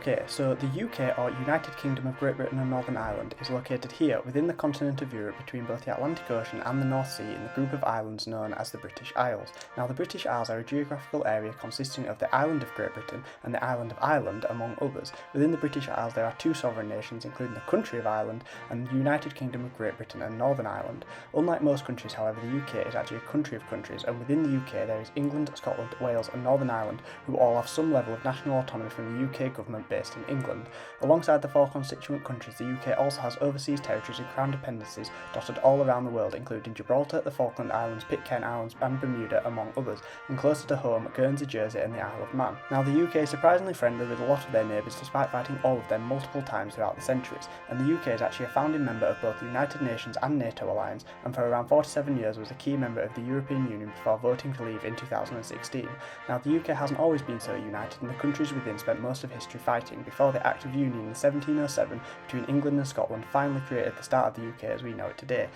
Okay, so the UK, or United Kingdom of Great Britain and Northern Ireland, is located here within the continent of Europe between both the Atlantic Ocean and the North Sea in the group of islands known as the British Isles. Now, the British Isles are a geographical area consisting of the island of Great Britain and the island of Ireland, among others. Within the British Isles, there are two sovereign nations, including the country of Ireland and the United Kingdom of Great Britain and Northern Ireland. Unlike most countries, however, the UK is actually a country of countries, and within the UK there is England, Scotland, Wales and Northern Ireland, who all have some level of national autonomy from the UK government based in England. Alongside the four constituent countries, the UK also has overseas territories and crown dependencies dotted all around the world, including Gibraltar, the Falkland Islands, Pitcairn Islands and Bermuda, among others, and closer to home, Guernsey, Jersey and the Isle of Man. Now, the UK is surprisingly friendly with a lot of their neighbours despite fighting all of them multiple times throughout the centuries, and the UK is actually a founding member of both the United Nations and NATO alliance, and for around 47 years was a key member of the European Union before voting to leave in 2016. Now, the UK hasn't always been so united, and the countries within spent most of history fighting before the Act of Union in 1707 between England and Scotland finally created the start of the UK as we know it today.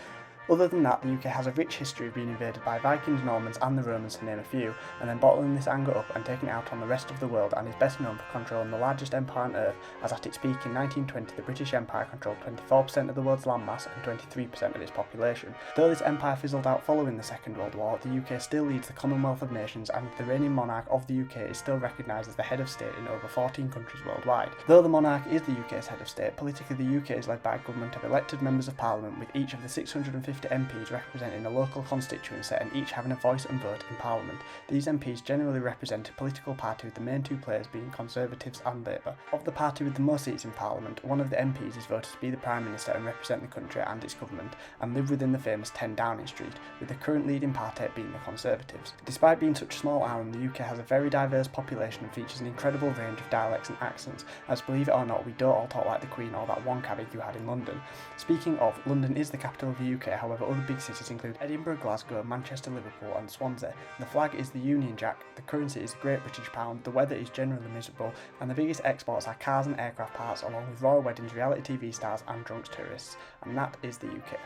Other than that, the UK has a rich history of being invaded by Vikings, Normans and the Romans, to name a few, and then bottling this anger up and taking it out on the rest of the world, and is best known for controlling the largest empire on earth, as at its peak in 1920 the British Empire controlled 24% of the world's landmass and 23% of its population. Though this empire fizzled out following the Second World War, the UK still leads the Commonwealth of Nations, and the reigning monarch of the UK is still recognised as the head of state in over 14 countries worldwide. Though the monarch is the UK's head of state, politically the UK is led by a government of elected members of parliament, with each of the 650 MPs representing a local constituency and each having a voice and vote in Parliament. These MPs generally represent a political party, with the main two players being Conservatives and Labour. Of the party with the most seats in Parliament, one of the MPs is voted to be the Prime Minister and represent the country and its government, and live within the famous 10 Downing Street, with the current leading party being the Conservatives. Despite being such a small island, the UK has a very diverse population and features an incredible range of dialects and accents, as believe it or not, we don't all talk like the Queen or that one cabbage you had in London. Speaking of, London is the capital of the UK, however other big cities include Edinburgh, Glasgow, Manchester, Liverpool and Swansea. The flag is the Union Jack, the currency is the Great British Pound, the weather is generally miserable, and the biggest exports are cars and aircraft parts, along with royal weddings, reality TV stars and drunk tourists. And that is the UK.